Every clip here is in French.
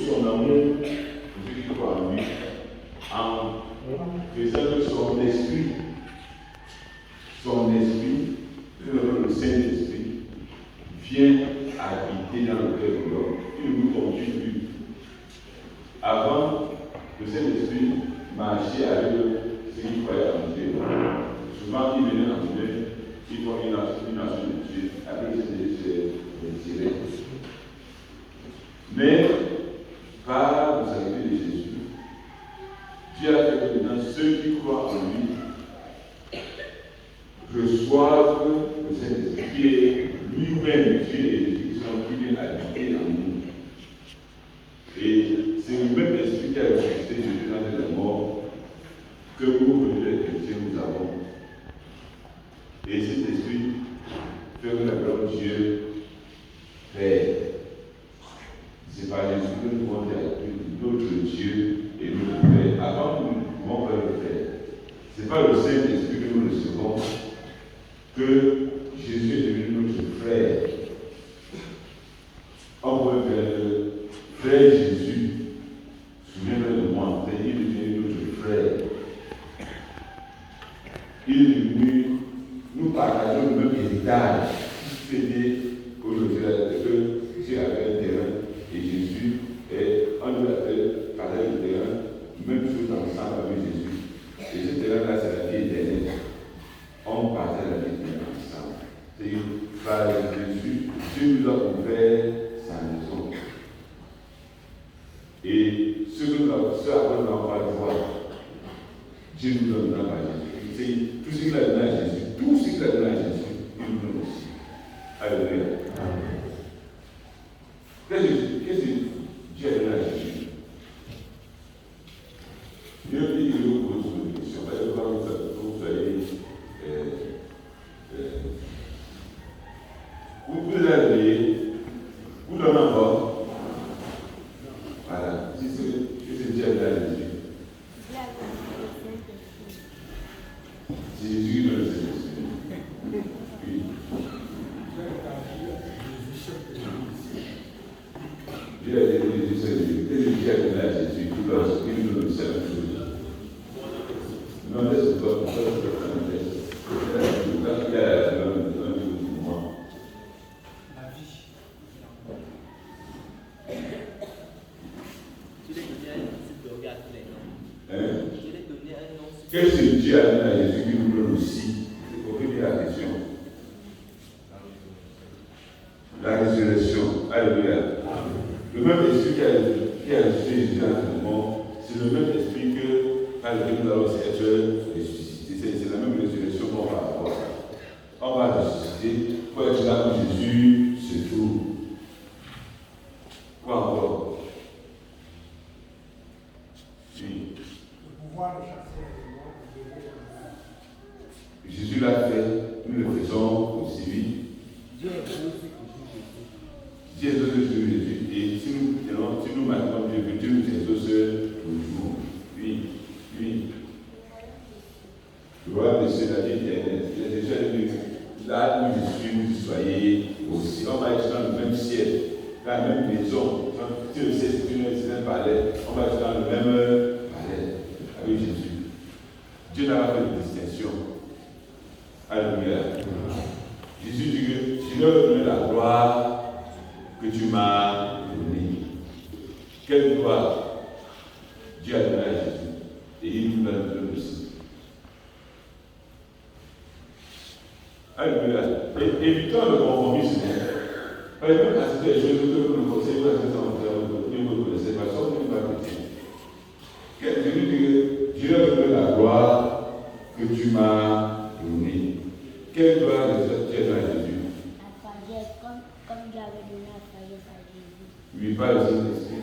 son amour pour ceux qui croient en lui, en faisant que son esprit, le Saint-Esprit, vient habiter dans le cœur de l'homme. Il ne nous conduit plus. Avant, le Saint-Esprit marchait avec ceux qui croyaient en Dieu. Souvent, il venait en Dieu, ils font une action de Dieu, après le Saint-Esprit se retirait. Mais, par le sacrifice de Jésus, Dieu a fait que maintenant ceux qui croient en lui reçoivent le Saint-Esprit qui est lui-même Dieu et Jésus qui vient habiter en nous. Et c'est le même esprit qui a ressuscité Jésus dans la mort que nous, les chrétiens, nous avons. Et cet esprit fait que nous appelons Dieu Père. C'est par Jésus que nous pouvons dire notre Dieu et notre Père. Avant que nous pouvons faire le Père, ce n'est pas le Saint-Esprit que nous recevons, que Jésus est devenu notre frère. On peut faire le frère Jésus, souviens-toi de moi, il est devenu notre frère. Il est devenu, nous partageons le même héritage. C'est-à-dire qu'aujourd'hui, Dieu avait un terrain et Jésus, on doit partager le terrain, même chose ensemble avec Jésus. Et ce terrain-là, c'est la vie éternelle. On partage la vie éternelle ensemble. C'est par Jésus, Dieu nous a ouvert sa maison. Et ce à quoi nous avons pas le droit, Dieu nous donne dans la Jésus. Tout ce qu'il a donné à Jésus, il nous donne aussi. Alléluia. Qu'est-ce que Dieu a donné à Jésus? Dieu dit que nous posons une question. Vous soyez. Vous allez, vous donnez encore. Voilà. Qu'est-ce que Dieu a donné à Jésus? C'est Jésus qui donne le Saint-Esprit. Oui. Dieu a donné Jésus, c'est Jésus. Qu'est-ce que Dieu a donné à Jésus? Il nous donne le Saint-Esprit. Non, laisse-moi pour ça, je peux faire un test. Il a un pour moi. La vie. Tu l'as donné un titre de regard tous les noms. Je l'ai donné un nom. Qu'est-ce que Dieu a donné à Jésus qui nous donne aussi? C'est pour répéter la question. La résurrection. Alléluia. Le même esprit qui a ressuscité Jésus dans le monde, c'est le même esprit que par lequel nous allons être ressuscités. C'est la même résurrection qu'on va avoir. On va ressusciter pour être là où Jésus se trouve. Quoi encore? Oui. Le pouvoir de chasser les morts. Jésus l'a fait, nous le faisons aussi. Dieu est beau, c'est que Dieu est heureux sur Jésus. Et si nous maintenant Dieu nous exauce toujours. Oui. Le roi de Dieu, la vie éternelle. Il a déjà dit, là où je suis, vous soyez aussi. On va être dans le même ciel, dans la même maison. Si le ciel c'est un palais, on va être dans le même palais avec Jésus. Dieu n'a pas fait de distinction. Alléluia. Jésus dit que je leur donne la gloire que tu m'as donnée. Quelle gloire Dieu a donnée à Jésus. Et il nous la donne aussi. Alléluia. Et évitons le conformisme. Par exemple, à des choses que vous ne conseillez pas, que vous ne connaissez pas, sauf que vous ne connaissez pas. Jésus dit que je leur donne la gloire que tu m'as donnée. Quelle gloire Dieu a donnée à Jésus? Comme Dieu avait donné la sagesse à Jésus. Oui, pas le Saint-Esprit,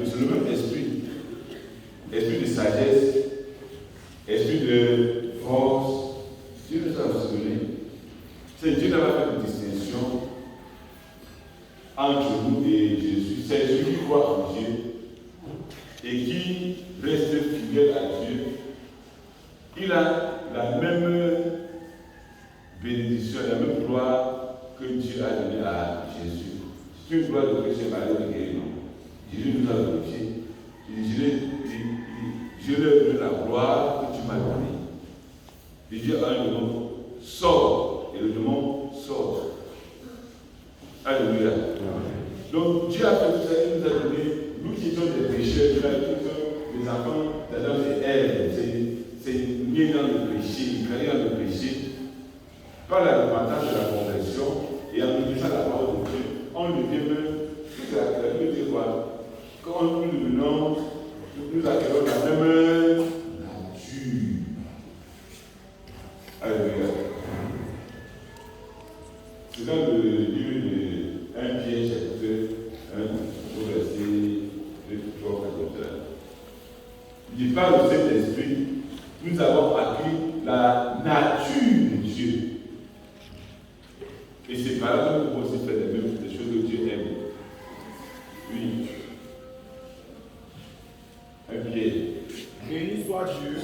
c'est le même esprit. Esprit de sagesse, esprit de force. Dieu nous a donné. C'est Dieu n'a pas fait de distinction entre nous et Jésus. C'est celui qui croit en Dieu et qui reste fidèle à Dieu. Il a la même bénédiction, la même gloire que Dieu a donnée à Jésus. C'est une gloire de Christ Marie de guérison. Donc Dieu a fait tout ça, il nous a donné, nous qui sommes des pécheurs, nous qui sommes des enfants d'Adam et Ève, c'est une ligne dans le péché, une carrière dans le péché. Par la repentance de la conversion et en utilisant la parole de Dieu, on devient même, la Bible dit quoi? Quand nous devenons, nous acquérons la même nature. Alléluia. C'est dans le livre de 1 Pierre, chapitre 1, au verset 2, 3, 4. Il dit par le Saint-Esprit, nous avons appris la nature de Dieu. Et c'est par là que nous pouvons aussi faire les mêmes choses que Dieu aime. Oui. Un pied. Béni soit Dieu.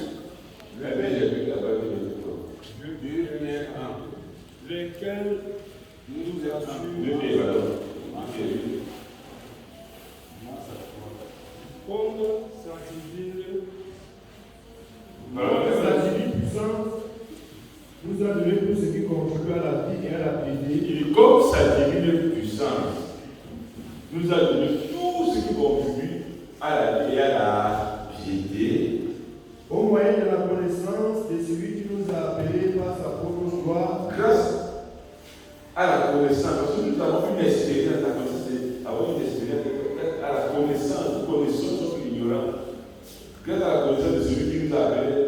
Le Père, j'ai vu là-bas Dieu est un. Lequel nous assure. le pied, pardon. Comme sa divine. Sa divine puissance nous a donné tout ce qui contribue à la vie et à la piété. Il dit, comme sa divine puissance nous a donné tout ce qui contribue à la vie et à la piété, Au moyen de la connaissance de celui qui nous a appelés par sa propre gloire. grâce à la connaissance, parce que nous avons une expérience, la connaissance, c'est avoir une expérience à la connaissance, nous connaissons sauf l'ignorant. Grâce à la connaissance de celui qui nous a appelés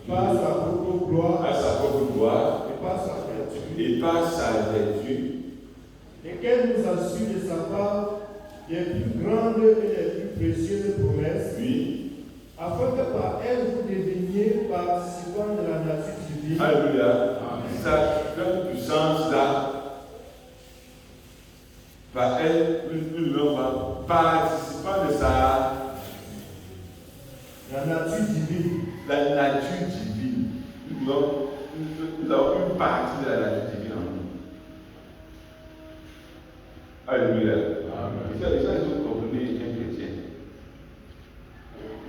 Par sa propre gloire à sa propre gloire et par sa vertu, et par sa vertu, lesquelles nous assurent de sa part les plus grandes et les plus précieuses promesses, oui, afin que par elles vous deveniez participants de la nature divine. alléluia, sa grande puissance là, par elle, nous devons participants de La nature divine. la nature divine. Nous avons une partie de la nature divine en nous. Alléluia. Et ça, vous comprenez un chrétien.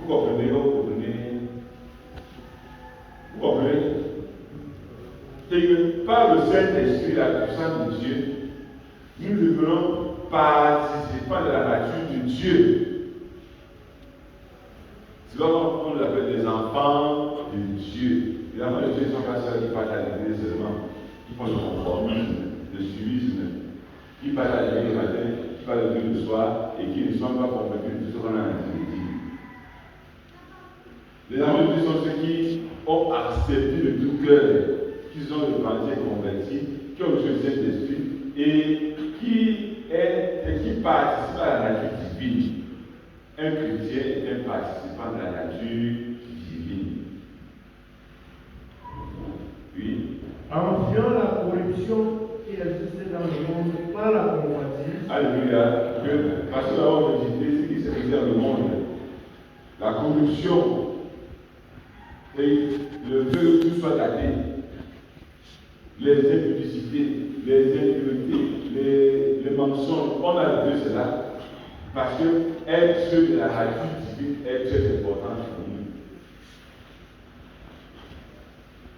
Vous comprenez. Et que par le Saint-Esprit, la puissance de Dieu, nous devenons participants de la nature de Dieu. C'est comme on les appelle des enfants de Dieu. Les enfants de Dieu ne sont pas ceux qui partent à l'église seulement, qui font le conformisme, le suivisme, qui partent à l'église le matin, qui partent à l'église le soir et qui ne sont pas convaincus de ce qu'on a dit. Les enfants de Dieu sont ceux qui ont accepté de tout cœur, qui ont le pensée converti, qui ont reçu le Saint-Esprit et qui participent à la nature divine. Un chrétien est un participant de la nature divine. Oui. En fuyant la corruption qui existait dans le monde par la convoitise. Alléluia. Parce que là, on dit ce qui se faisait dans le monde. La corruption et le fait que tout soit gâté. Les impudicités, les impuretés, les mensonges, on a vu cela. Parce que être de la nature divine est très important pour nous.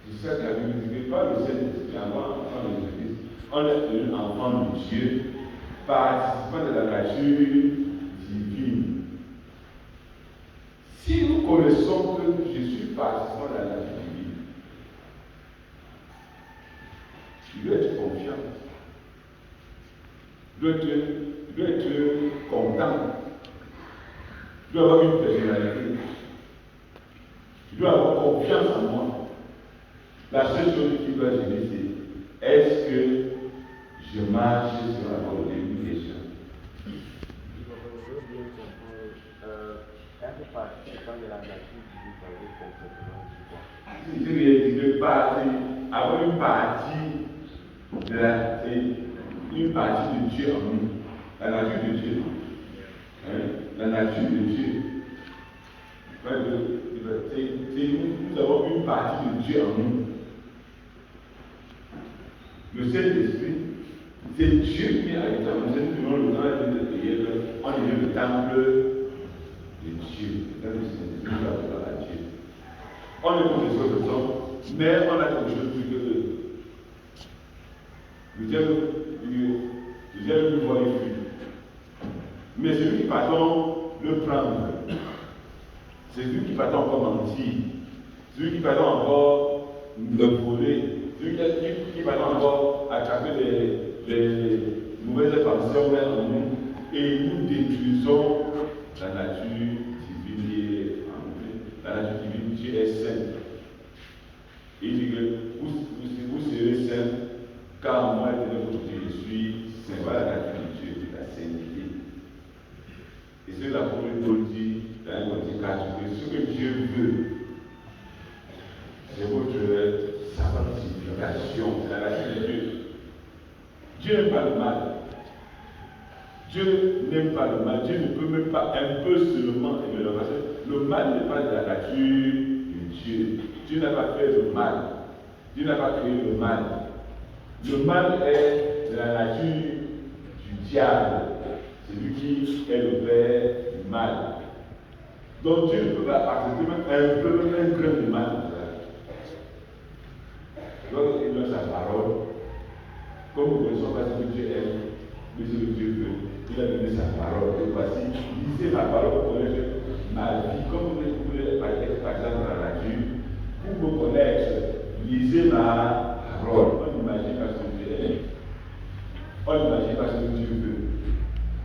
C'est ça que la Bible dit, pas le Saint-Esprit avant le Christ. On est devenu enfant de Dieu, participant de la nature divine. Si nous connaissons que je suis participant de la nature divine, je dois être confiant. Je dois être content. Je dois avoir une personnalité. Je dois avoir confiance en moi. La seule chose qui doit gêner, c'est est-ce que je marche sur la voie de l'éducation? Être participant de la nature divine, ça veut concrètement dire quoi? Je veux dire, avoir une partie de Dieu en nous. La nature de Dieu. La nature de Dieu. Nous avons une partie de Dieu en nous. Le Saint-Esprit, c'est Dieu qui a été en nous. Nous le temps de prière, on est le temple de Dieu. Dans le Saint-Esprit, nous avons à Dieu. On est possesseur de ça, mais on a quelque chose plus que eux. Le diable nous voit les fruits. Mais celui qui pardonne le prendre. C'est celui qui pardonne encore mentir. Celui qui pardonne encore le voler. Celui qui pardonne encore attraper les mauvaises pensées en nous. Et nous détruisons la nature divine en nous. La nature divine, Dieu est saint. Il dit que vous serez saint, car moi, votre Dieu, je suis saint. Voilà la nature de Dieu, la sainteté. Et c'est l'apôtre Paul dit dans 1 Corinthiens 4 que ce que Dieu veut, c'est votre sanctification, c'est la nature de Dieu. Dieu n'aime pas le mal. Dieu n'aime pas le mal. Dieu ne peut même pas un peu seulement aimer le mal. Le mal n'est pas de la nature de Dieu. Dieu n'a pas fait le mal. Dieu n'a pas créé le mal. Le mal est de la nature du diable. C'est lui qui est le père du mal. Donc Dieu ne peut pas accepter même un grain de mal. Donc il donne sa parole. Comme nous connaissons pas ce que Dieu aime, mais ce que Dieu veut, il a donné sa parole. Et voici, lisez ma parole pour connaître ma vie. Comme vous pouvez par exemple dans la nature, pour me connaître, lisez ma parole. On n'imagine pas ce que Dieu aime. On n'imagine pas ce que Dieu veut.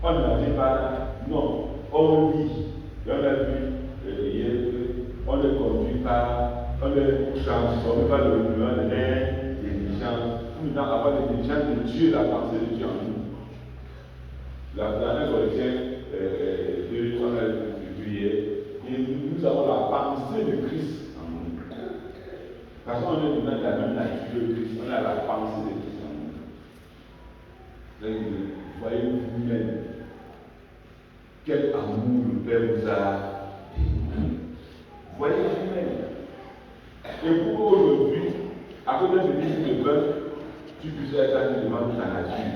On n'imagine pas, non, on lit. Et on a vu hier, on ne conduit pas, on ne transforme pas le mouvement de l'intelligence. Nous devons avoir l'intelligence de Dieu, la pensée de Dieu en nous. La dernière Corinthiens 2, on a vu hier, et nous avons la pensée de Christ en nous. Parce qu'on est dans la même nature de Christ, on a la pensée de Christ en nous. Donc, voyez vous-même quel amour le Père vous a donné. Voyez vous-même. Et pour aujourd'hui, à côté de l'île de bœuf, tu puisses être assis devant ta nature.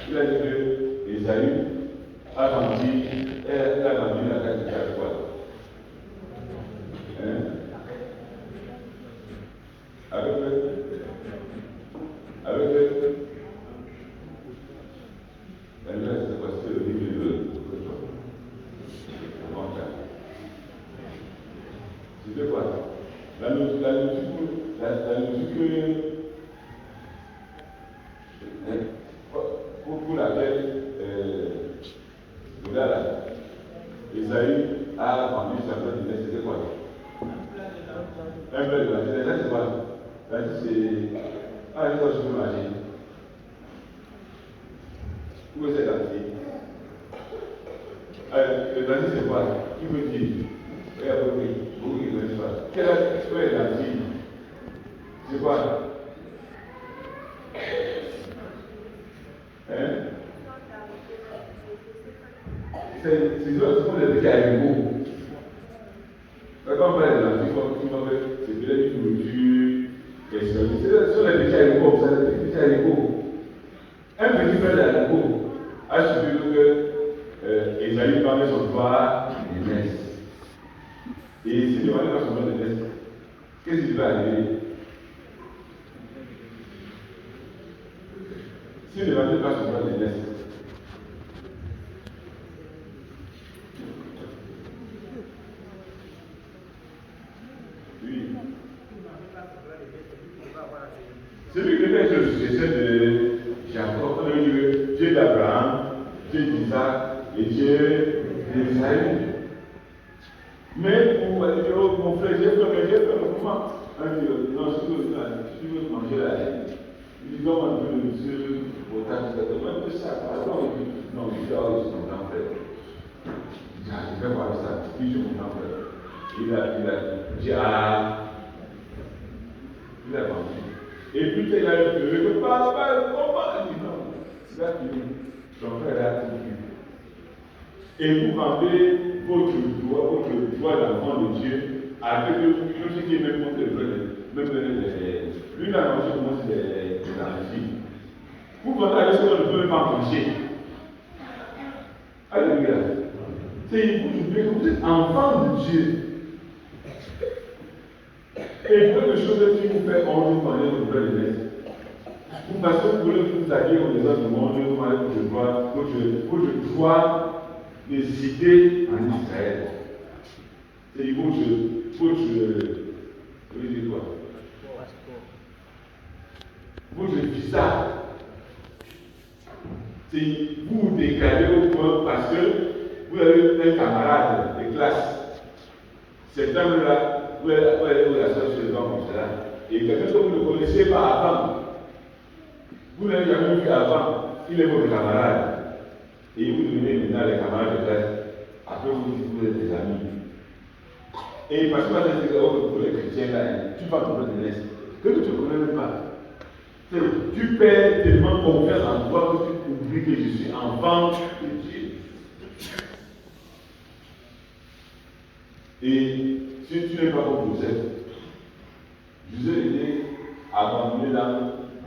Il a dit que Esaü a vendu la case de Jacob. C'était quoi? La logique pour laquelle Esaü a vendu sa place de c'était quoi? Un peu de la c'est quoi? C'est. Ah, il faut que je peux marcher. Où est cette dentille? Le dentille, c'est quoi? Qui veut dire? Oui, beaucoup qui ne connaissent pas. Quelle est la dentille? C'est quoi? C'est pour les petits animaux. Quand on parle de dentille, c'est peut-être une nourriture. C'est sur les petits animaux, les petits animaux. Un petit frère d'animaux a suivi que Esaü parlait son doigt de l'aînesse. Et s'il ne parlait pas son doigt de l'aînesse, qu'est-ce qui va arriver? S'il ne parlait pas son doigt de l'aînesse, oui. Celui qui était le successeur de Jacob, on a dit que Dieu d'Abraham, Dieu d'Isaac et Dieu d'Esaü. Mais pour dire, oh mon frère, j'ai fait le mouvement. On dit, non, si tu veux manger la laine, il dit, non, on veut le monsieur au tas de ça. Non, je dis, oh, c'est mon grand frère. Il dit, ah, je vais voir ça. Oui, c'est mon grand frère. Il a dit, ah, il a vendu. Et puis, il a dit, je ne peux pas, comment? Il dit, non, c'est là que son frère a tout vu. Et vous vendez votre droit d'enfant de Dieu avec une chose qui est même contre le vrai. Même lui, il a mangé comment c'est des amitiés. Vous vendez avec ce qu'on ne peut même pas manger. Alléluia. C'est vous êtes enfant de Dieu. Et quelque chose qui vous fait honte de parler de vrai de l'Est. Parce que vous voulez vous alliez aux gens du monde, vous allez pour je dois décider en Israël. C'est pour je veux dire quoi? Pour le visa. C'est vous décalez au point parce que vous avez un camarade de classe. Cet homme-là, vous allez vous asseoir sur le banc comme cela. Et quelqu'un que vous ne connaissez pas avant, vous n'avez jamais vu avant, il est votre camarade. Et vous devenez maintenant les camarades de classe. Après, vous dites que vous êtes des amis. Et parce que pour les chrétiens, là, tu vas comprendre de l'Est. Que tu ne connais même pas. Tu perds tellement confiance en toi que tu oublies que je suis enfant de Dieu. Et si tu n'es pas comme Joseph était abandonné là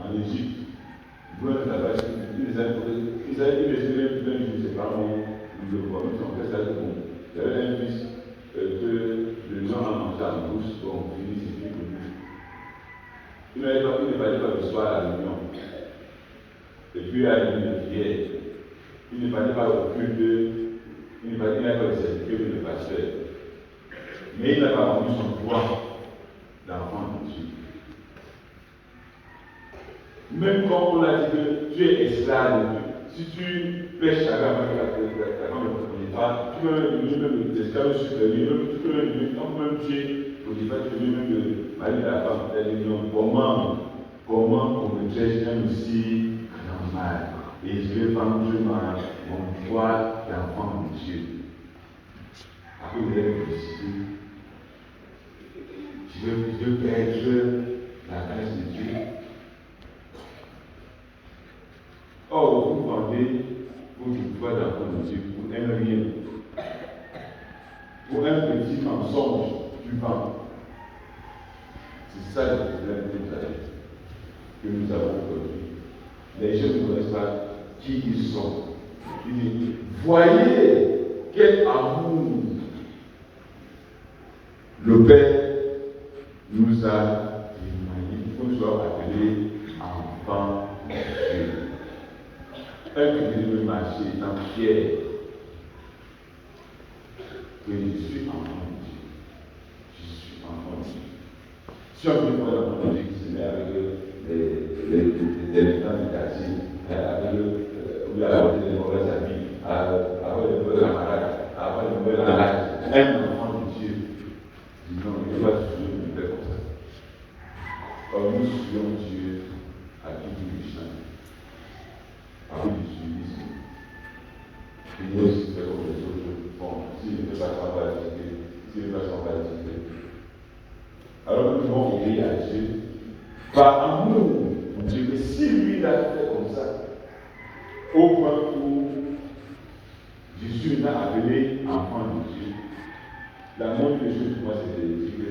en Égypte. Il les a c'est pas bon, il le voit, mais son père, ça bon. Il y avait un fils que le gens ont mangé en douce, bon, fini, c'est fini pour lui. Il ne fallait pas le soir à la réunion. Et puis à la réunion de prière, il ne fallait pas au culte, il ne fallait pas le certificat de pasteur. Mais il n'a pas rendu son droit d'enfant de Dieu. Même quand on a dit que tu es esclave de Dieu, si tu pêches à la femme ne connaît pas, tu peux même l'esclave supérieur, tu peux même tuer, pour dire tu peux même marier la femme, comment on me traite même aussi normal. Et je vais prendre mon droit d'enfant de Dieu. Après, vous allez décider. Je veux perdre la grâce de Dieu. Or, vous vendez votre droit d'enfant de Dieu pour un rien. Pour un petit mensonge, tu vends. C'est ça le problème que nous avons aujourd'hui. Les gens ne connaissent pas qui ils sont. Ils disent, voyez quel amour le Père nous a témoigné pour nous soit appelés enfants de Dieu. Un qui veut marcher étant fier que je suis enfant de Dieu. Je suis enfant de Dieu. Si on veut voir l'enfant de Dieu qui se met avec les habitants du quartier, avec où il y a la beauté des mauvaises amis, avec les mauvais camarades, avec les mauvais camarades, un enfant de Dieu. Non, il ne faut pas toujours nous faire comme ça. Or, nous suivons Dieu à tout bout du champ. À bout du suivisme. Il nous aussi fait comme les autres font. S'il ne fait pas ça, on va discuter. S'il ne fait pas ça, on va discuter. Alors, nous devons obéir à Dieu par amour pour Dieu. Mais si lui l'a fait comme ça, au point où Jésus l'a appelé enfant de Dieu, la moindre des choses pour moi, c'est de dire que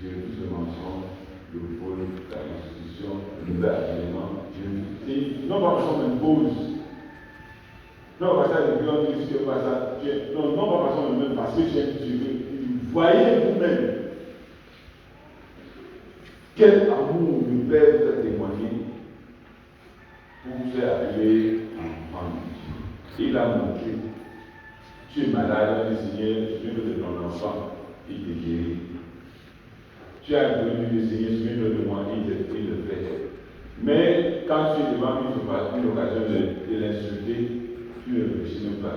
j'ai refuse le mensonge, le vol, la restitution, le nouvel habillement. Non, pas parce qu'on m'impose. Non, pas ça, les gens disent que pas ça. Non, pas parce qu'on m'impose, parce que tu aimes Dieu. Voyez vous-même quel amour le Père vous a témoigné pour vous faire appeler enfant de Dieu. Il a montré. Tu es malade, le Seigneur, tu veux de ton enfant, il te guérit. Tu as besoin du Seigneur, tu veux de moi, il le fait. Mais quand tu es devant une occasion de l'insulter, tu ne réfléchis même pas.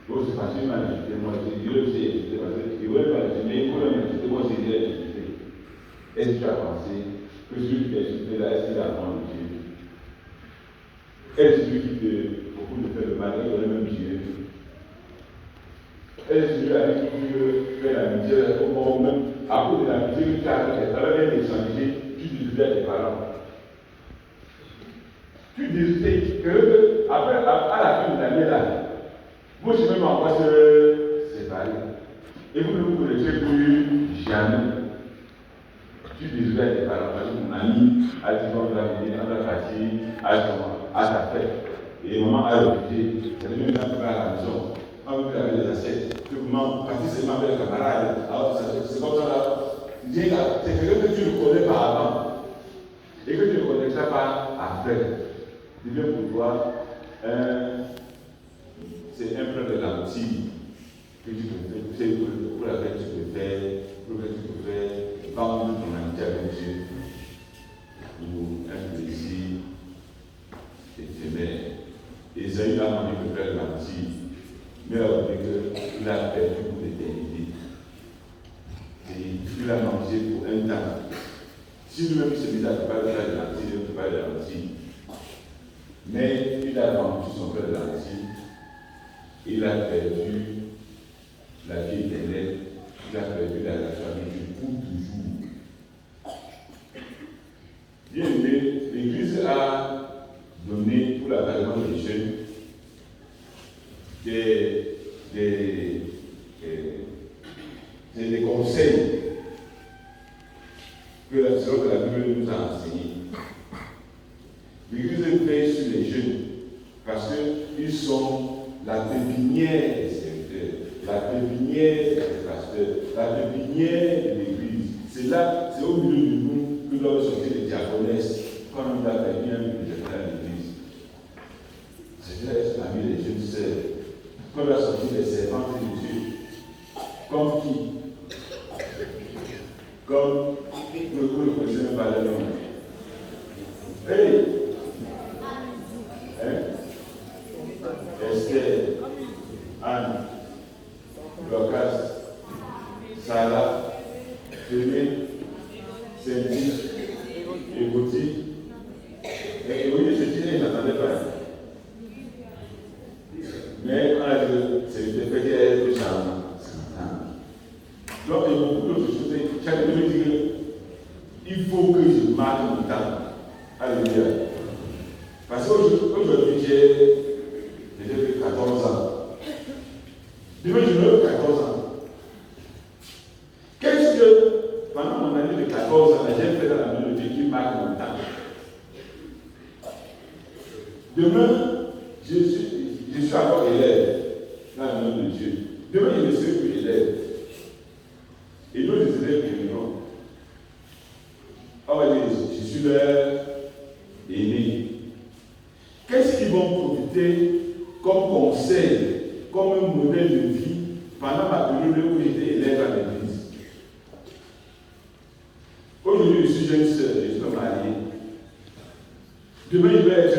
Bon, c'est facile à insulter, moi, c'est Dieu aussi insulté, parce qu'il ne veut pas insulter, il faut l'insulter, moi, c'est Dieu insulté. Est-ce que tu as pensé que celui qui est insulté là, est-ce qu'il a enfant de Dieu? Est-ce celui qui te beaucoup de faire le mal, il aurait même Dieu? Est-ce que avec qui tu veux faire l'amitié, ou même à cause de l'amitié que tu as avec un étranger, tu discutais à tes parents? Tu discutais que, après, à la fin de l'année là, vous, je même encore se séparer. Et vous ne vous connaissez plus jamais. Tu discutais à tes parents, parce que mon ami a dit qu'on va venir dans la partie, à ta fête. Et maman a refusé, c'est lui qui a fait à la maison. On veut faire des assiettes. Comment, parce que c'est ma belle camarade. Alors, c'est comme ça là. C'est quelqu'un que tu ne connais pas avant. et que tu ne connaîtras pas après, devient pour toi c'est un peu de lentilles que tu peux faire, pour laquelle tu peux faire vendre ton amitié avec Dieu ou un plaisir éphémère. Esaïe a demandé de faire lentilles, mais il a dit qu'il a perdu pour l'éternité. Et il a mangé pour un temps. Si lui-même se dit à ne pas faire de lentilles, il ne peut pas de lentilles. Mais il a vendu son père de lentilles. Il a perdu la vie éternelle. Il a perdu la relation avec Dieu pour toujours. Bien aimé, l'Église a donné pour l'accompagnement des jeunes des conseils que la Bible nous a enseignés. L'Église veille sur les jeunes parce qu'ils sont la pépinière des serviteurs, la pépinière des pasteurs, la pépinière de l'Église. C'est là, c'est au milieu de nous que doivent sortir les diaconesses quand on a permis un ministère à l'Église. C'est là parmi les jeunes sœurs. Quand on a sorti les servantes de Dieu. Comme qui? Comme le président Balanon. Hey! Esther, Anne, Dorcas, Sarah, Fémé, Cynthia, Égoti. Et Égoti, c'est qui je n'attendais pas. Mais on a dit, c'est fait qu'elle est plus charmante. Donc, il y a beaucoup d'autres choses. Chaque fois, je dis il faut que je marque mon temps. Alléluia. Parce qu'aujourd'hui, j'ai 14 ans. Demain, je vais 14 ans. Qu'est-ce que, pendant mon année de 14 ans, j'ai fait dans la main de Dieu qui marque mon temps? Demain, je suis encore élève dans la main de Dieu. Demain, je ne serai plus élève. Et nous, les élèves qui viennent, on va dire, je suis leur aîné. Qu'est-ce qu'ils vont profiter comme conseil, comme un modèle de vie pendant ma période où j'étais élève à l'église? Aujourd'hui, je suis jeune sœur, je suis marié. Demain, je vais être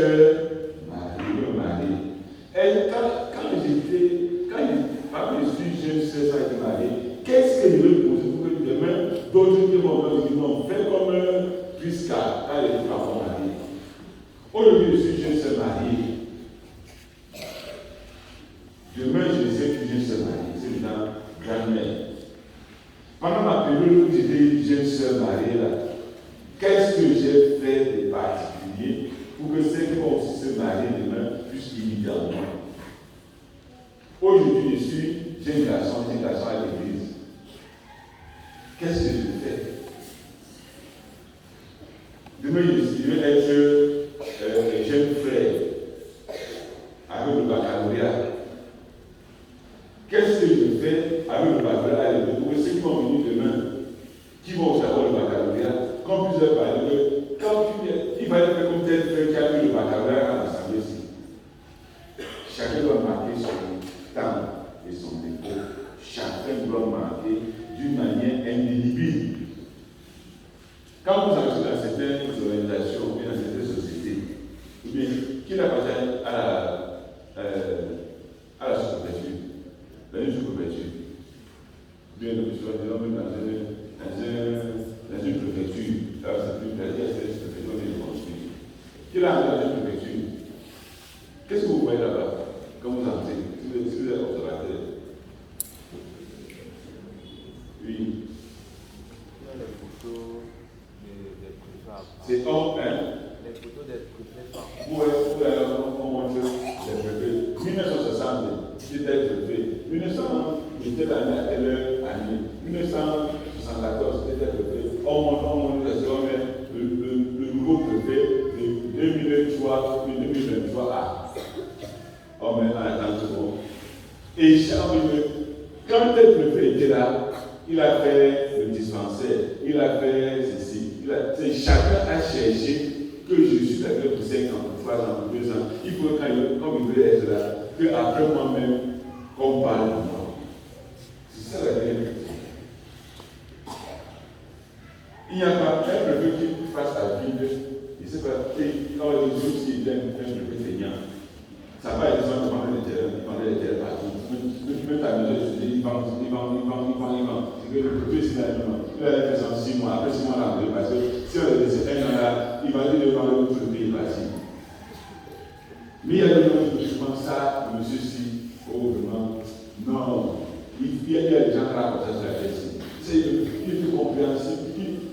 marié. Et quand je suis jeune sœur sans être marié, qu'est-ce que je veux poser pour que demain, d'autres qui vont me dire non, fais comme Prisca, quand elle était pas mariée. Aujourd'hui, je suis jeune sœur mariée. Demain, je ne sais plus jeune sœur mariée, c'est maintenant grand-mère. Pendant ma période où j'étais jeune sœur mariée, là, qu'est-ce que j'ai fait de particulier pour que ceux qui vont aussi se marier demain puissent imiter en moi? Aujourd'hui, je suis jeune garçon à l'église. Qu'est-ce que je fais? Demain, je vais être jeune frère avec le baccalauréat. Qu'est-ce que je fais avec le baccalauréat? Pour que ceux qui vont venir demain, qui vont savoir le baccalauréat, comme plusieurs parlent de quand il va être comme tel frère qui a eu le baccalauréat à l'Assemblée ici. Chacun doit marquer son temps et son dépôt. Chacun doit marquer d'une manière indélébile. Quand vous entrez dans certaines organisations ou dans certaines sociétés, ou bien qui appartient à la sous-préfecture, dans une sous-préfecture, bien même dans une préfecture, là c'est plus la sous-préfecture qui est construite. Qui a dans une préfecture? Qu'est-ce que vous voyez là-bas quand vous entrez? Si vous êtes observateur. Oui. Les photos des préfets. C'est homme, hein? Les photos des préfets. On montre les préfets. 1960, j'étais préfet. 1900, j'étais l'année à telle année. 1974, j'étais préfet. On montre le nouveau préfet de 2003 et 2023 on met en attente. Et quand tel préfet était là, il a fait le dispensaire, il a fait ceci. C'est chacun a cherché que je suis avec pour 5 ans, pour 3 ans, pour 2 ans. Il faut quand il veut être là, qu'après moi-même, qu'on parle de moi. C'est ça la vérité. Il n'y a pas un bébé qui fasse la vie. Il ne sait pas, quand les autres qui viennent, un bébé saignant. Ça va être besoin de prendre des terrains, il prend des terrains partout. Même ta maison, il vend. C'est que le bébé, c'est l'aliment. Il va faire ça en 6 mois. Après 6 mois, là, parce que si on a laissé un an là, il va dire de vendre l'autre bébé, il va dire. Mais il y a des gens qui pensent ça, monsieur, si, oh, vraiment, non. Il y a des gens là comme ça sur la question. C'est plus compréhensible.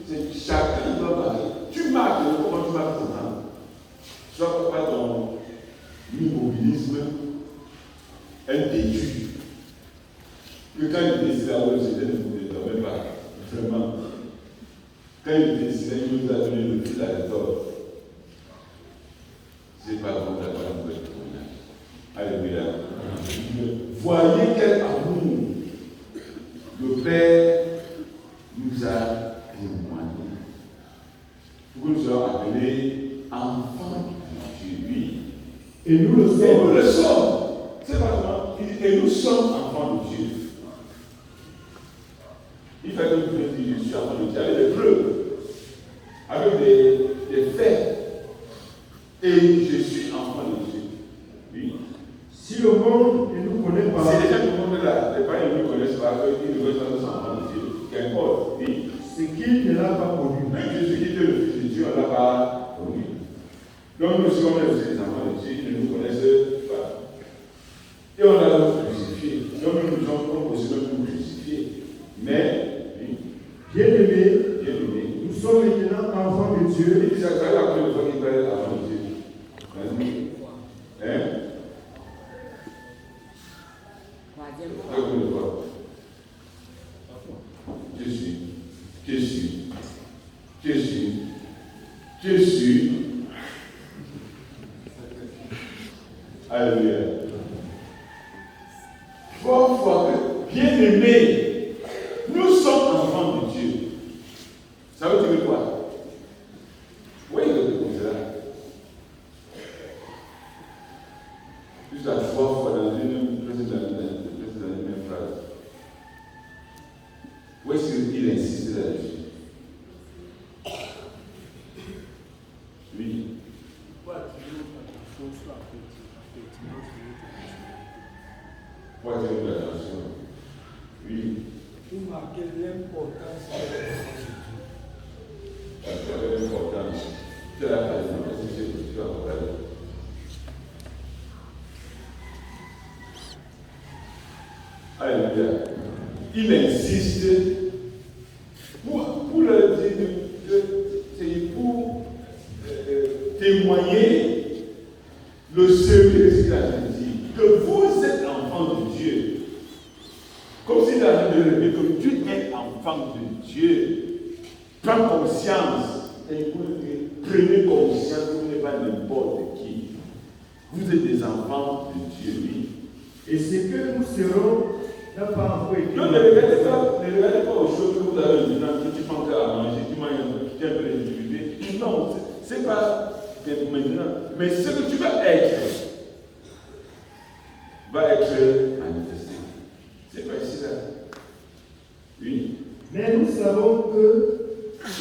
C'est chacun doit parler. Tu marques, comment tu vas comprendre? Soit pas ton immobilisme, un têtu. Que quand il décide d'avoir le CDN, vous ne dormez pas. Vraiment. Quand il décide, il nous a donné le fil à l'étoffe. C'est pas bon d'avoir un peu de témoignage. Alléluia. Voyez quel amour le Père nous a témoigné. Pour que nous soyons appelés enfants de Dieu. Oui. Et nous le sommes. Et nous le sommes. C'est pas comment. Et nous sommes enfants de Dieu. Il fait que nous pouvons dire je suis enfant de Dieu avec des preuves, avec des faits. Et je suis enfant de Dieu. Oui. Si le monde ne nous connaît pas, Si les gens du monde là, les parents ne nous connaissent pas, ils ne veulent pas nous enfants de Dieu. Qu'importe. Oui. c'est qu'il ne l'a pas connu. Même Jésus qui était le Fils de Dieu, on ne l'a pas connu. Donc nous sommes les enfants de Dieu, ils ne nous connaissent pas. Et on a le crucifié. Donc nous sommes aussi nous crucifiés. Mais, oui, Bien-aimés, bien-aimés, nous sommes maintenant enfants de Dieu. et ça fait la première fois qu'il parle enfant de Dieu. Hein? La première fois. Jésus. Alléluia. Fois que, bien-aimés, nous sommes enfants de Dieu. Ça veut dire quoi? Oui, il veut dire ça. Juste à 3 fois dans une même phrase. Où est-ce qu'il insiste là-dessus? Oui. Pour attirer l'attention. Oui. Pour marquer l'importance de L'importance. C'est la page, c'est la page. Alléluia. Il insiste pour leur dire que c'est pour témoigner le secret de ce qu'il a dit, que vous êtes enfants de Dieu. Comme s'il a dit de rêver que tu es enfant de Dieu. Prends conscience et prenez conscience que vous n'êtes pas n'importe qui. Vous êtes des enfants de Dieu, oui. Et ce que nous serons n'a pas encore été. Non, ne regardez pas aux choses que vous avez maintenant, que tu penses à manger, tu manges un peu de difficulté. Non, ce n'est pas maintenant. Mais ce que tu vas être va être manifesté. C'est pas ici là. Oui. Mais nous savons que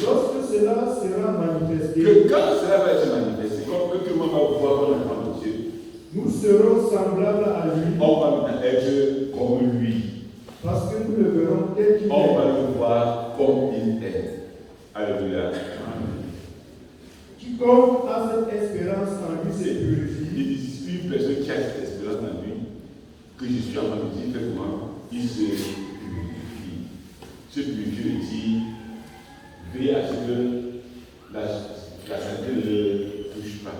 lorsque cela sera manifesté, Que quand cela va être manifesté, comme que tout le monde va voir comme enfant de Dieu, nous serons semblables à lui, on va maintenant être comme lui. parce que nous le verrons tel qu'il On va est. le voir comme il est. Alléluia. Quiconque a cette espérance en lui se Il purifie. dit, une personne qui a cette espérance en lui, que je suis enfant de Dieu, fait comment? Il se purifie. Se purifie veut dire, veille à ce que la santé ne le touche pas.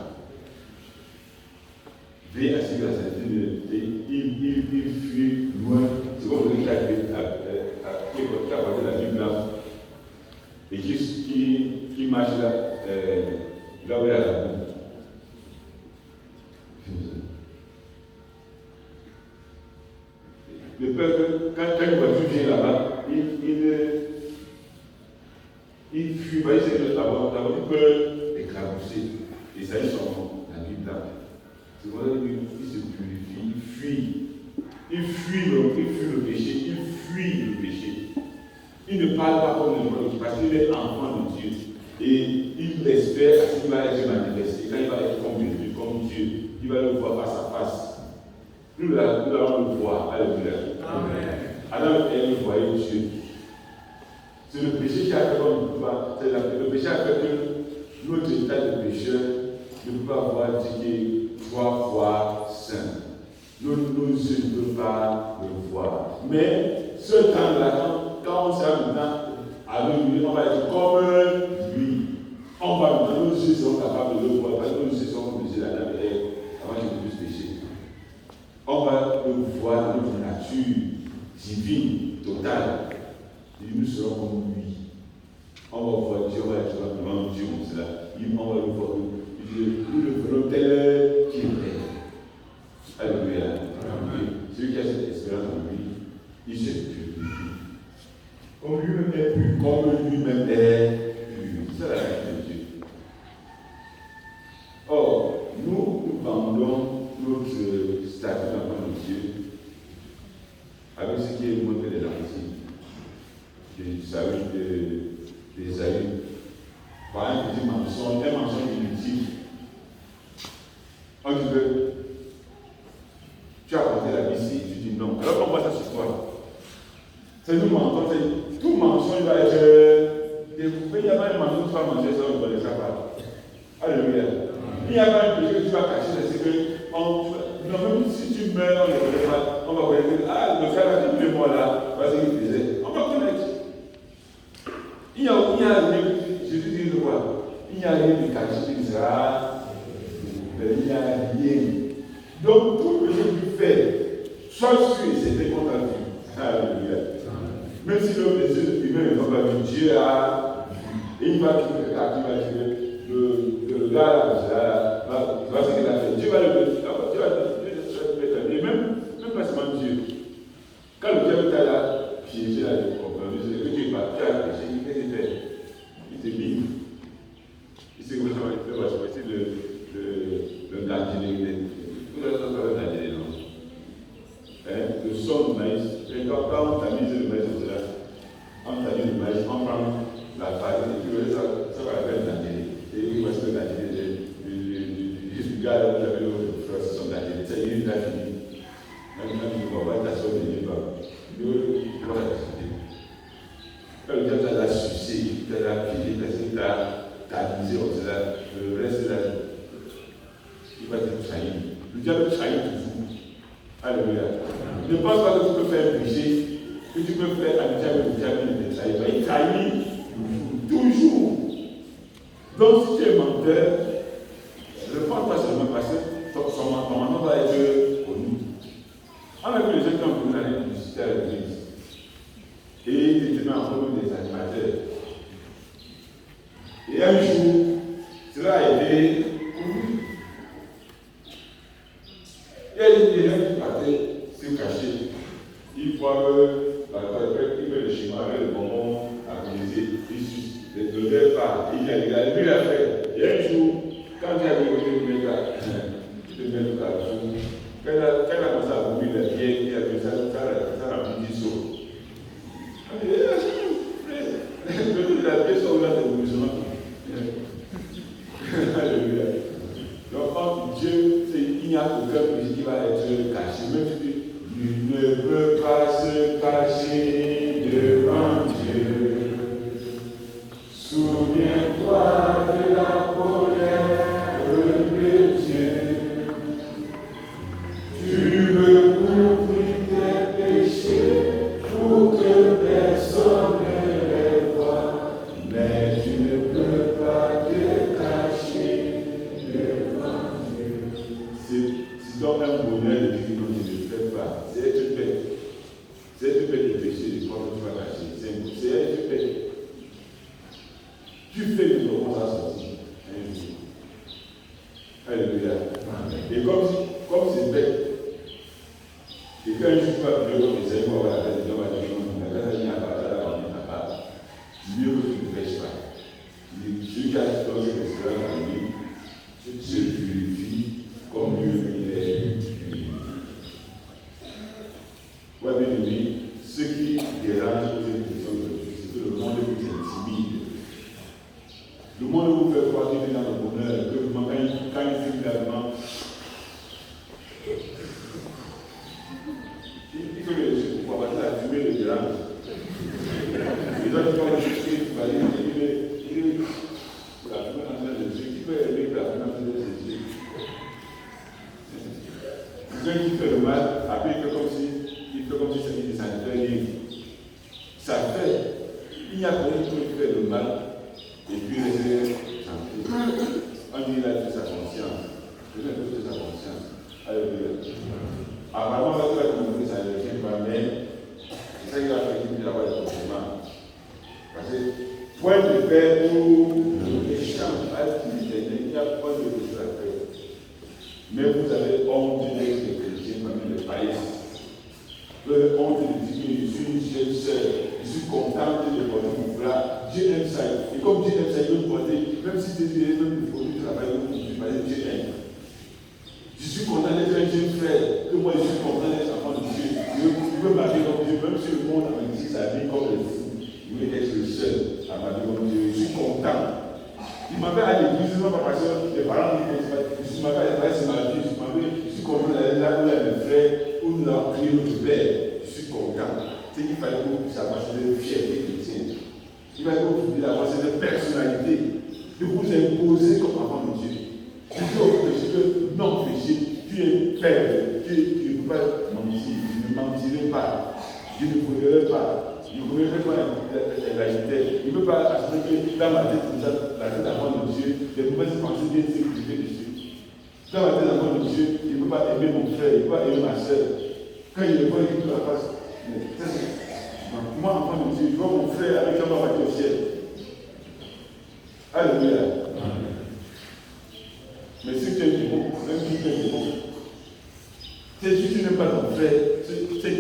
Veille à ce que la santé ne le touche. Il fuit loin. C'est comme le cas qui a porté la Bible là, et qui marche là, là où il y a la boue. Le peuple, quand une voiture vient là-bas, Il fuit, vous voyez, c'est que d'abord, il peut éclabousser. Et ça, ils sont la Bible là. C'est pour ça qu'il se purifie, il fuit. Il fuit le péché, il fuit le péché. Il ne parle pas comme le monde parce qu'il est enfant de Dieu. Et il espère qu'il va être manifesté. Quand il va être comme Dieu, il va le voir face à face. Nous allons le voir. Alléluia. Amen. Alors, elle voyait Dieu. C'est le péché qui a fait comme le péché a fait que notre état de pécheur ne peut pas avoir Dieu 3 fois saint. Nos yeux ne peuvent pas le voir. Mais ce temps-là, quand on sera maintenant avec lui, on va être comme lui. On va maintenant, nos yeux sont capables de le voir, parce que nos yeux sont obligés d'aller avant qu'il ne puisse pécher. On va le voir dans notre nature divine, totale. Et nous serons comme lui. On va voir Dieu, on va être devant Dieu comme cela. On va le voir. Nous le verrons tel qu'il est. Alléluia. Celui qui a cette espérance en lui, il se purifie. Comme lui-même est pur. Comme lui-même est pur. C'est la vie de Dieu. Or, nous vendons notre statut d'enfant de Dieu avec ce qui est montré de l'Ancien. Du salut d'Ésaü. Par un petit mensonge, un mensonge inutile. On dit que tu as porté la vie, tu dis non. Alors on voit ça sur toi. C'est nous mentons, tout mensonge va être découpé. Il n'y a pas un mensonge qui va manger ça, on ne connaît ça pas. Alléluia. Il n'y a pas un péché que tu vas cacher, c'est que même si tu meurs, on ne connaît pas. On va connaître, le frère a dit, moi là, voici ce qu'il faisait. On va connaître. Il n'y a rien, Jésus dit de quoi? Il n'y a rien de caché qui sera. Il n'y a rien. Donc, tout le que tu fais, sois sûr et c'était contre Dieu. Alléluia. Même si les humains ne sont pas vu, Dieu a. Et il va tuer le gars là, va ce qu'il a fait. Dieu va le mettre. Et même pas seulement Dieu. Quand le diable t'a là, piégé là, que tu es pas, tu as péché, qu'est-ce qu'il fait? Il te livre. Il sait comment il fait, c'est le gardien. Vous avez entendu parler d'un délai, non? Le son du maïs. Et quand on tamise le maïs, on tamise le maïs, on prend la farine et puis ça va faire d'un délai. Et voici le délai du gars là, vous avez le frère, c'est son délai. Ça y est, il a fini. Même si vous ne voyez pas ta soeur, il n'est pas. Il va la discuter. Quand le diable t'a sucé, il t'a pillé, il t'a tamisé, le reste là, il va te trahir. Le diable trahit toujours. Alléluia. Ne pense pas que tu peux faire un péché, que tu peux faire amitié avec le diable et ne te trahit pas. Il trahit toujours. Donc si tu es menteur, ne pense pas seulement parce que son menteur va être connu. On a vu les gens qui ont connu la publicité à l'église. Et ils étaient en train des animateurs. Et un jour, cela a été connu. Il y a des gens qui partaient se cacher. Ils voient il fait le schéma avec le bonbon alcoolisé, il suce, le verre part, il vient regarder, lui il a fait. Et un jour, quand il a vu le gars, il te met le carrefour. Quand il a commencé à vomir la bière, il a vu ça a mis du saut. Il a dit, la bière sort là de vomissement. Alléluia. Donc, entre Dieu, il n'y a aucun péché qui va être caché. Même si il ne peut pas se cacher devant Dieu. Souviens-toi de la colère de Dieu. Tu veux couvrir tes péchés pour que personne ne les voie, mais tu ne peux pas te cacher devant Dieu. C'est donc un bonheur de dire que non, je ne fais pas. C'est être fait. C'est être fait de péché, je crois que tu vas cacher. C'est être fait. Tu fais le comment ça sortir un jour. Alléluia. Et comme c'est bête, et quand un jour tu vas prier comme les amis, on va la faire des hommes à des gens, on va la faire à part, mieux que tu ne pêches pas. Celui qui a donné l'espérance en lui se purifie comme lui est purifié. Ouais, bien aimé, ce qui dérange aux institutions de c'est que le monde vous intimide. Le monde vous fait croire qu'il est dans le bonheur, que quand il fume également, il faut que je pourquoi parce que la fumée le dérange. Les gens qui vont expliquer, il va dire, il est la fumée en train de Dieu, qui peut aimer que la fumée en train de Dieu. Quelqu'un qui fait le mal, après il fait comme si c'était des sanitaires libres. Ça fait, il n'y a pas qui peut faire le mal et puis rester tranquille. On dit il a fait sa conscience. Il a fait sa conscience. Alléluia. Apparemment, on va commencer ça ne vient pas, mais c'est ça qu'il a fait qu'il a pas de comportement. Parce que point de paix pour l'échange, il n'y a point de paix à faire. Mais vous avez honte d'être des chrétiens parmi les païens. Vous avez honte de dire que je suis une jeune sœur, je suis contente de porter mon plat, Dieu aime ça. Et comme Dieu aime ça, il veut me porter, même si Dieu aime me porter du travail, il veut me porter, Dieu aime. Je suis content d'être un jeune frère, que moi je suis content d'être enfant de Dieu. Je veux marcher comme Dieu, même si le monde a dit sa vie comme les fous. Je veux être le seul à marcher comme Dieu. Je suis content. Il m'avait à l'église, non pas parce que les parents disent que je m'avais à l'église, je suis content d'aller là où il y a mes frères, où nous avons prié notre Père. Je suis content. C'est qu'il fallait que vous puissiez avoir cette fierté chrétienne. Il fallait que vous puissiez avoir cette personnalité, de vous imposer comme enfant de Dieu. Tu dis au péché que non péché, tu es faible, tu ne peux pas mentir, je ne mentirai pas, je ne voudrais pas, je ne voudrais pas la réalité. Il ne peut pas assurer que dans ma tête, comme ça, la tête d'enfant de Dieu, les mauvaises pensées viennent s'exécuter dessus. Dans ma tête d'enfant de Dieu, il ne peut pas aimer mon frère, il ne peut pas aimer ma soeur. Quand il le voit, il dit tout la face. Moi, enfant de Dieu, je vois mon frère avec un bras au ciel. Alléluia. Mais si tu es du bon, même si tu es du bon, si tu n'aimes pas ton frère, tu es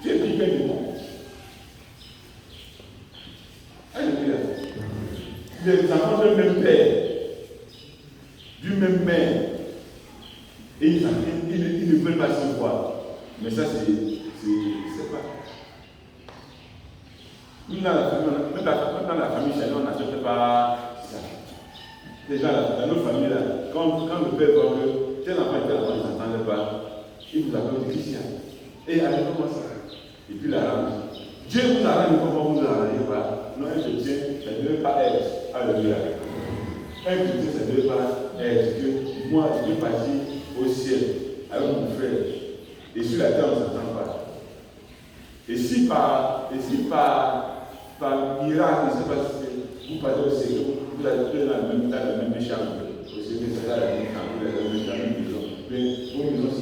quelqu'un du bon. Alléluia. Les enfants d'un même père, du même mère, et ils ne veulent pas se voir. Mais ça, c'est pas. Même dans la famille, chez nous, on n'accepte pas ça. Déjà, dans notre famille, là, quand le père voit que tel enfant ne s'entendait pas, il vous appelle Christian. Et allez, comment ça? Et puis la rame. Dieu vous arrange comment vous ne l'arrangez pas. Non, un chrétien, ça ne devait pas être. Alléluia. Un chrétien, ça ne devait pas être que moi, je vais partir au ciel avec mon frère. Et sur la terre, on ne s'entend pas. Et si par miracle, je ne sais pas si vous passez au ciel, vous allez dans la même chambre. Au ciel, c'est dans la même maison. Mais vos maisons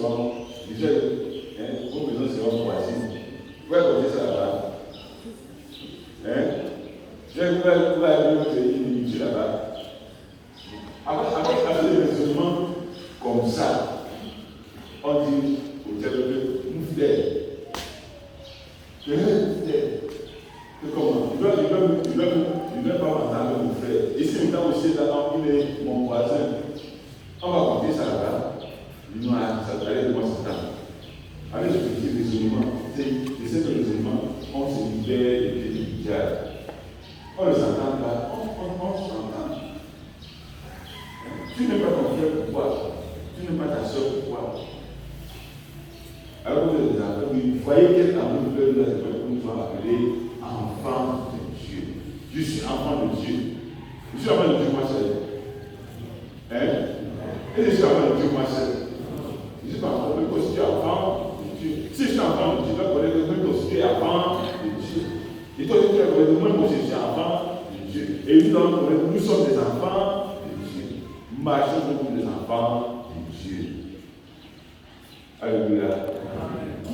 seront voisines. Vous pouvez côté ça là-bas. Vous allez aller votre inimitié là-bas. Avec des raisonnements comme ça, on dit au diable de nous fidèles. Je vais être fidèle. C'est comment? Il ne doit pas m'entendre mon frère. Et si maintenant aussi, il est mon voisin, on va compter ça là-bas. Il nous a allé de moi ce temps. Avec ce petit raisonnement, de ce raisonnement, on se libère des pieds du diable. On ne s'entend pas, on s'entend. Tu n'es pas ton frère, pourquoi? Tu n'es pas ta soeur, pourquoi? Alors vous êtes des enfants, vous voyez quel amour vous avez dans cette nous sommes appelés enfants de Dieu. Je suis enfant de Dieu. Je suis enfant de Dieu, moi seul. Et je suis enfant de Dieu, moi seul. Je suis pas enfant de Dieu, si tu es enfant de Dieu. Si je suis enfant de Dieu, je dois connaître même si tu es enfant de Dieu. Et toi, tu dois connaître moi, je suis enfant de Dieu. Et nous sommes des enfants de Dieu. Marchons comme des enfants de Dieu. Alléluia.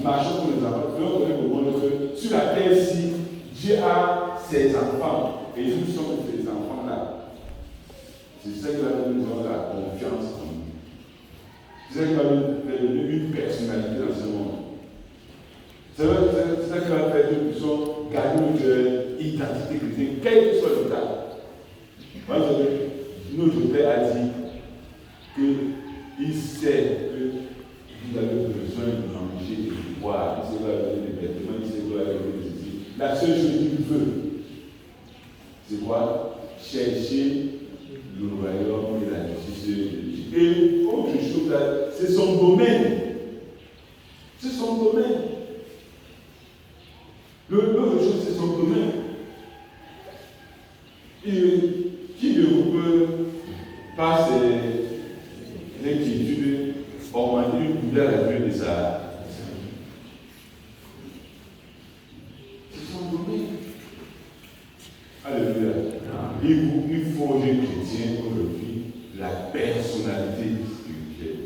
Marchons comme des enfants. Nous devons connaître au monde que sur la terre-ci, Dieu a ses enfants. Et nous sommes ces enfants-là. C'est ça qui va nous donner la confiance en nous. C'est ça qui va nous donner une personnalité dans ce monde. C'est ça qui va faire que nous puissions gagner notre identité chrétienne, quel que soit le cas. Notre Père a dit qu'il sait que vous avez besoin de manger et de boire, il sait que vous avez besoin de vêtements, il sait que vous avez besoin de ceci. La seule chose qu'il veut, c'est quoi? Chercher le royaume et la justice de Dieu. Et autre chose, c'est son domaine. C'est son domaine. L'autre chose, c'est son domaine. Et qui de vous peut, par ses inquiétudes, augmenter une douleur à la vue de ça? C'est son domaine. Alléluia. Il faut aux chrétiens aujourd'hui la personnalité spirituelle.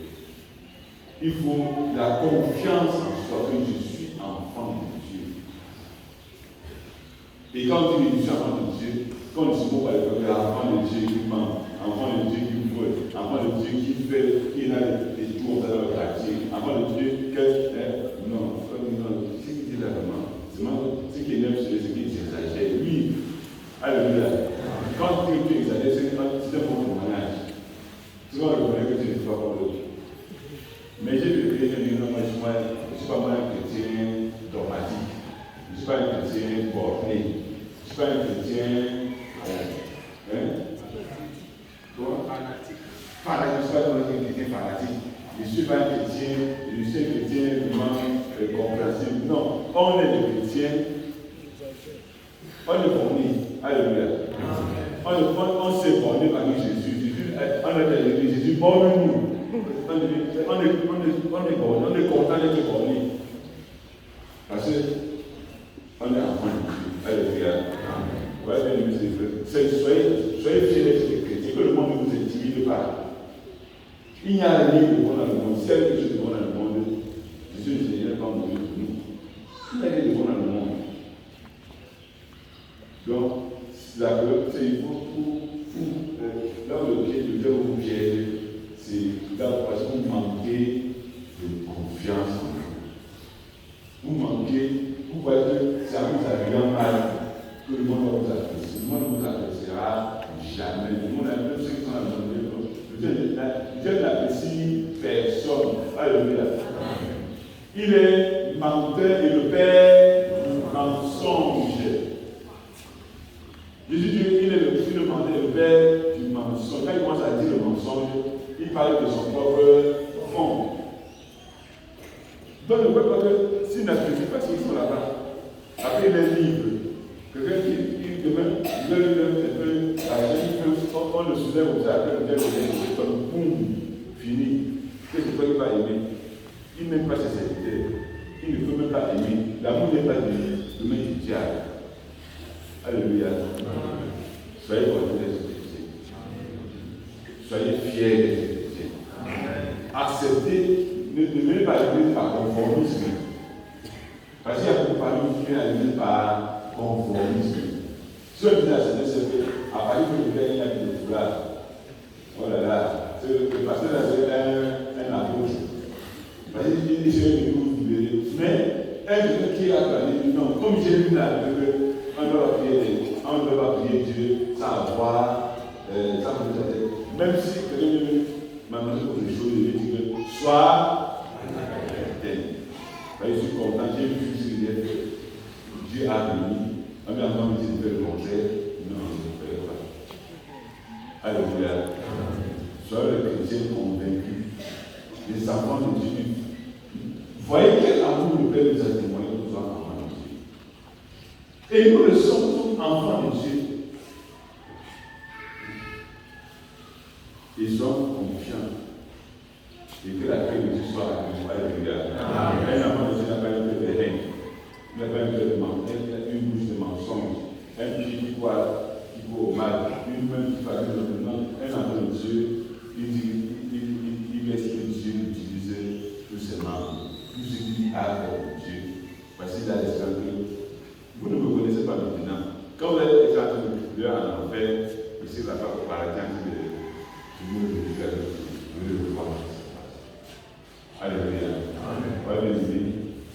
Il faut la confiance en soi que je suis enfant de Dieu. Et quand tu dis enfant de Dieu, quand nous sommes par exemple enfant de Dieu qui ment, enfant de Dieu qui vole, enfant de Dieu qui a des tours dans le quartier, enfant de Dieu non, ce qui dit là vraiment, ce qui énerve sur ce qui s'exagère. Lui, alléluia. Quand tu exagères, c'est un bon témoignage. Souvent, on reconnaît que tu ne fais pas pour l'autre. Mais j'ai vu que moi, je ne suis pas un chrétien dogmatique. Je ne suis pas un chrétien borné. Je ne suis pas un chrétien fanatique. Je ne suis pas un chrétien fanatique. Je ne suis pas un chrétien, je suis un chrétien vraiment compréhensible. Non, on est des chrétiens. On est borné. Alléluia. On s'est borné parmi Jésus. On est dans l'église. Jésus borne-nous. On est content d'être borné. Parce qu'on est enfant de Dieu. Alléluia. Soyez fiers d'être chrétiens, que le monde ne vous intimide pas. Il n'y a rien de bon dans le monde. S'il y a quelque chose de bon dans le monde, Jésus ne s'est pas mourir pour nous. Il n'y a rien de bon dans le monde. Donc, c'est là où le pied de Dieu vous piège, c'est là parce que vous manquez de confiance en vous. Vous manquez, vous voyez que ça vous arrive en mal, que le monde va vous apprécier. Le monde ne vous appréciera jamais. Le monde a même ceux qui sont abandonnés. Dieu n'apprécie personne. Alléluia. Il est menteur et le père mensonge. Jésus dit qu'il est le menteur et le père du mensonge. Quand il commence à dire le mensonge, il parle de son propre fond. Donc, ne voyez pas que s'il n'apprécie pas ceux qui sont là-bas, après les livres, quelqu'un qui demain veut un peu on le soulève comme ça, après le c'est comme boum, fini. Qu'est-ce que il va aimer? Il n'aime pas ses serviteurs. Il ne peut même pas aimer. L'amour n'est pas de main du diable. Alléluia. Soyez contents d'être chrétiens. Soyez fiers d'être chrétiens. Acceptez, ne venez pas à l'église par conformisme. Parce qu'il y a beaucoup parmi qui viennent à l'église par conformisme. Si on dit à cette c'est à Paris, il y a des foulards. Oh là là, le pasteur a un approche. Parce qu'il dit que vous libérer. Mais un de qui a parlé, non, comme j'ai lu là, on ne doit pas prier Dieu sans avoir, même si quelqu'un m'a demandé pour les choses, il dit que sois je suis content, j'ai vu ce qu'il y a. Dieu a béni. On vient encore me dire de faire le concert. Non, je ne fais pas. Alléluia. Soyez le chrétien convaincu. Les enfants de Dieu. Voyez quel amour le Père nous a témoigné que nous sommes enfants de Dieu. Et nous le sommes tous enfants de Dieu. Ils sont confiants. Et que la paix de Dieu soit avec nous. Alléluia. Un enfant de Dieu n'a pas une paix de haine. Il n'a pas une paix de mensonge. Une bouche de mensonge. Un pied qui voit au mal. Une main qui fait le nom. Un enfant de Dieu, il laisse que Dieu utilise tous ses membres. Tout ce qu'il a pour Dieu. Parce qu'il a l'esprit que vous ne me connaissez pas maintenant. Quand vous êtes en train de prier en enfer, ici, la part par la quinte de nous le faire, vous le voir. Alléluia. Amen.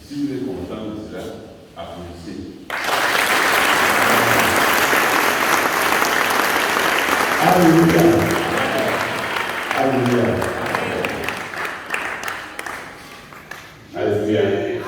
Si vous êtes content de cela, applaudissez. Alléluia. Alléluia. Alléluia.